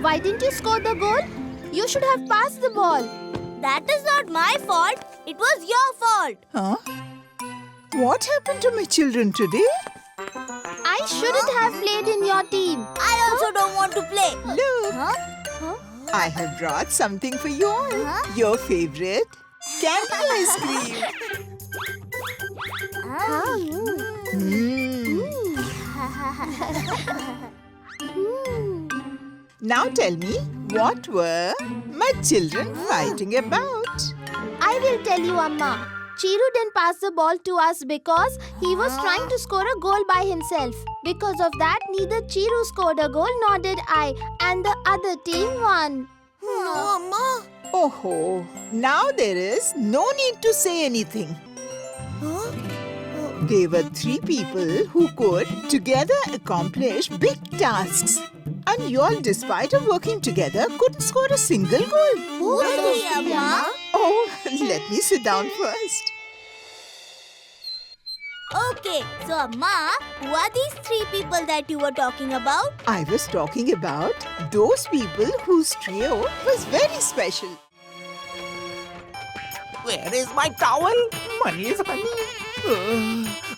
Why didn't you score the goal? You should have passed the ball. That is not my fault. It was your fault. Huh? What happened to my children today? I shouldn't have played in your team. I also don't want to play. Look, Huh? I have brought something for you all. Your favorite candy ice cream. Now tell me, what were my children fighting about? I will tell you, Amma. Chiru didn't pass the ball to us because he was trying to score a goal by himself. Because of that, neither Chiru scored a goal nor did I, and the other team won. No, Amma. Oh, now there is no need to say anything. There were 3 people who could together accomplish big tasks. And you all, despite of working together, couldn't score a single goal. Who are they, Amma? Oh, let me sit down first. Okay, so Amma, who are these 3 people that you were talking about? I was talking about those people whose trio was very special. Where is my towel? Money is honey.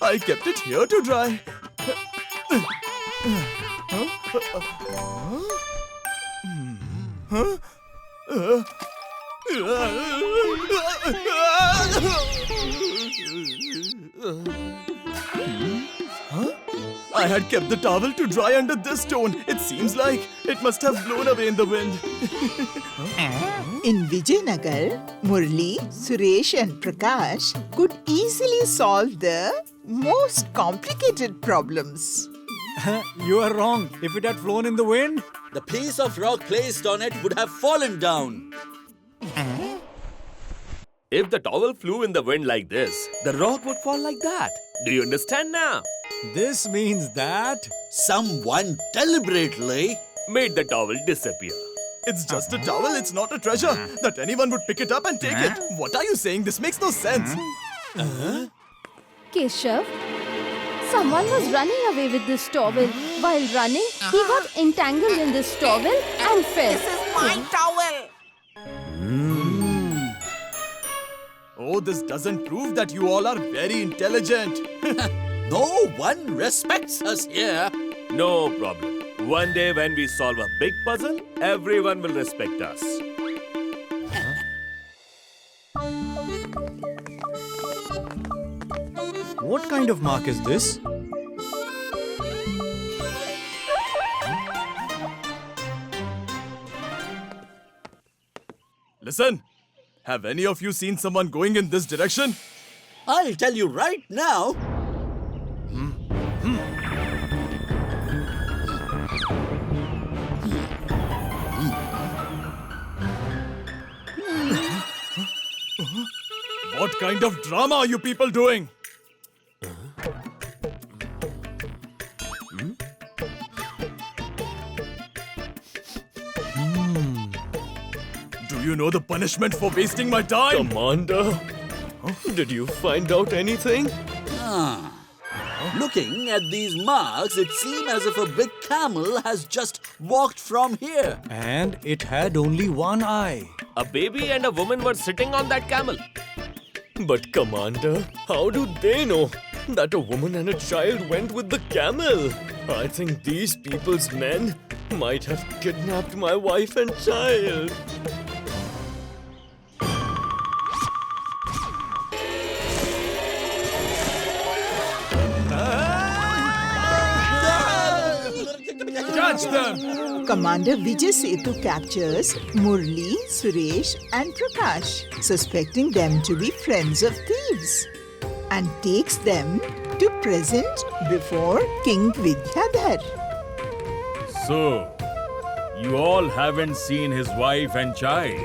I kept it here to dry. I had kept the towel to dry under this stone. It seems like it must have blown away in the wind. In Vijayanagar, Murli, Suresh and Prakash could easily solve the most complicated problems. You are wrong. If it had flown in the wind, The piece of rock placed on it would have fallen down. If the towel flew in the wind like this, the rock would fall like that. Do you understand now? this means that... Someone deliberately Made the towel disappear. It's just a towel, it's not a treasure. That anyone would pick it up and take it. What are you saying? This makes no sense. Keshav, someone was running away with this towel. While running, he got entangled in this towel and fell. My towel. Oh, this doesn't prove that you all are very intelligent. no one respects us here. No problem. One day when we solve a big puzzle, everyone will respect us. What kind of mark is this? Listen, have any of you seen someone going in this direction? I'll tell you right now. What kind of drama are you people doing? Do you know the punishment for wasting my time? Commander, did you find out anything? Looking at these marks, it seems as if a big camel has just walked from here. And it had only one eye. A baby and a woman were sitting on that camel. But Commander, how do they know that a woman and a child went with the camel? I think these people's men might have kidnapped my wife and child. Catch them! Commander Vijay Setu captures Murli, Suresh and Prakash, suspecting them to be friends of thieves, and takes them to present before King Vidyadhar. So, you all haven't seen his wife and child?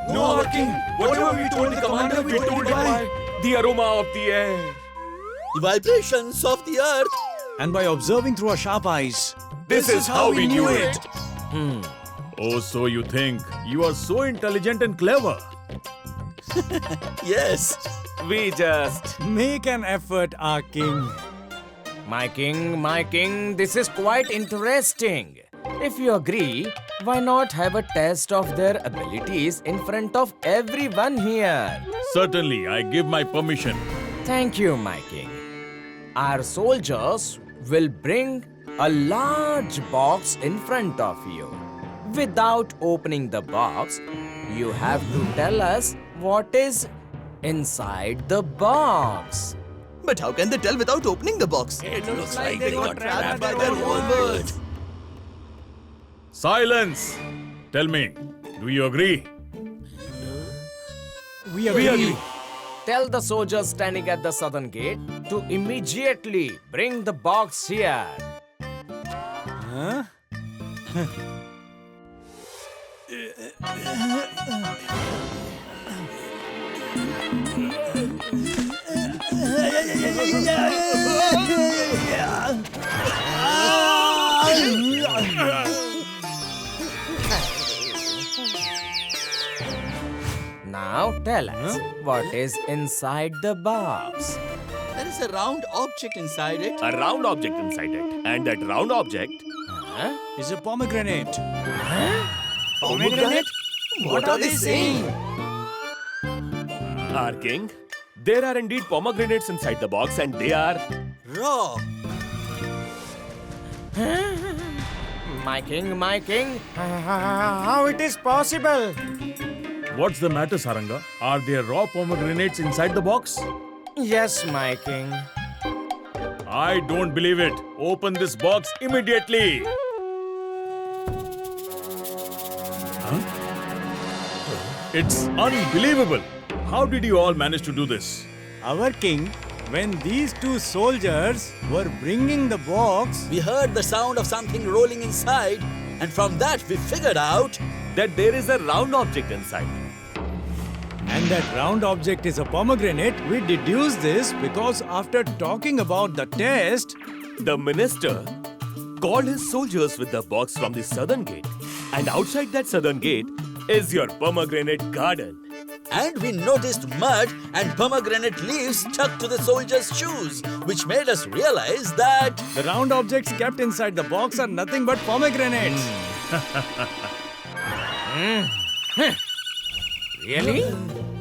No, our king. Whatever we told the commander, we told by the aroma of the air. The vibrations of the earth. And by observing through our sharp eyes. This is how we knew it. Oh, so you think you are so intelligent and clever? Yes. We just... Make an effort, our king. My king, this is quite interesting. If you agree, why not have a test of their abilities in front of everyone here? Certainly, I give my permission. Thank you, my king. Our soldiers will bring a large box in front of you. Without opening the box, you have to tell us what is inside the box. But how can they tell without opening the box? It looks like they got trapped by their own words. Silence! Tell me, do you agree? We agree. Tell the soldiers standing at the southern gate to immediately bring the box here. Huh? Now tell us what is inside the box. There is a round object inside it. A round object inside it. And that round object. Huh? Is a pomegranate. Pomegranate? What are they saying? Our king, there are indeed pomegranates inside the box and they are. Raw. My king, how it is possible? What's the matter, Saranga? Are there raw pomegranates inside the box? Yes, my king. I don't believe it. Open this box immediately. It's unbelievable. How did you all manage to do this? Our king, when these two soldiers were bringing the box, We heard the sound of something rolling inside, and from that we figured out That there is a round object inside. and that round object is a pomegranate, we deduce this because after talking about the test, The minister called his soldiers with the box from the southern gate. And outside that southern gate is your pomegranate garden. and we noticed mud and pomegranate leaves stuck to the soldiers' shoes, which made us realize that the round objects kept inside the box are nothing but pomegranates. Really?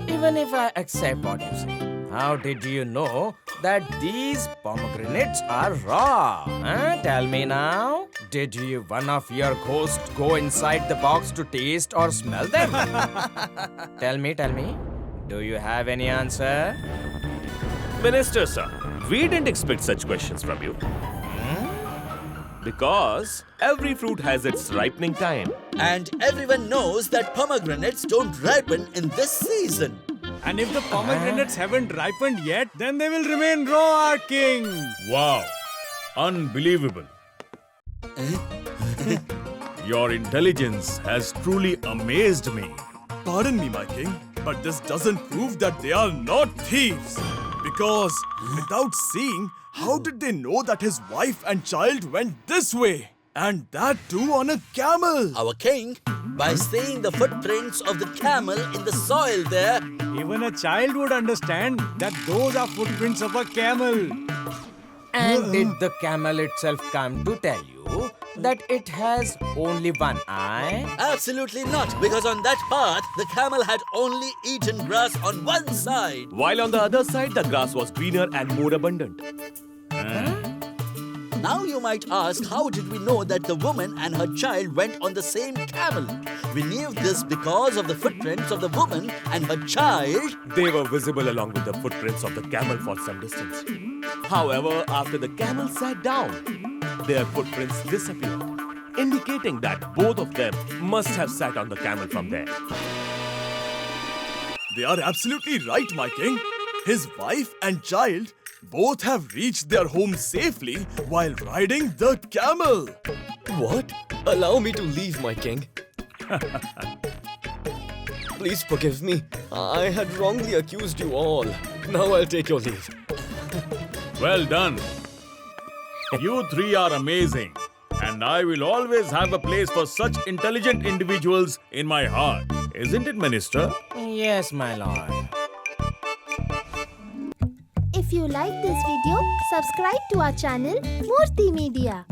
Even if I accept what you say, how did you know that these pomegranates are raw? Huh? Tell me now. Did you, one of your ghosts, go inside the box to taste or smell them? Tell me. Do you have any answer? Minister, sir, we didn't expect such questions from you. Because every fruit has its ripening time. and everyone knows that pomegranates don't ripen in this season. And if the pomegranates haven't ripened yet, then they will remain raw, our king. Wow. Unbelievable. Your intelligence has truly amazed me. Pardon me, my king, but this doesn't prove that they are not thieves. Because without seeing, how did they know that his wife and child went this way? And that too on a camel. Our king, by seeing the footprints of the camel in the soil there, Even a child would understand that those are footprints of a camel. And did the camel itself come to tell you that it has only one eye? absolutely not, because on that path, the camel had only eaten grass on one side. While on the other side, the grass was greener and more abundant. Now you might ask, how did we know that the woman and her child went on the same camel? We knew this because of the footprints of the woman and her child. They were visible along with the footprints of the camel for some distance. However, after the camel sat down, their footprints disappeared, indicating that both of them must have sat on the camel from there. They are absolutely right, my king. His wife and child both have reached their home safely while riding the camel. What? Allow me to leave, my king. Please forgive me. I had wrongly accused you all. Now I'll take your leave. Well done. You three are amazing. And I will always have a place for such intelligent individuals in my heart. Isn't it, Minister? Yes, my lord. If you like this video, subscribe to our channel Murthy Media.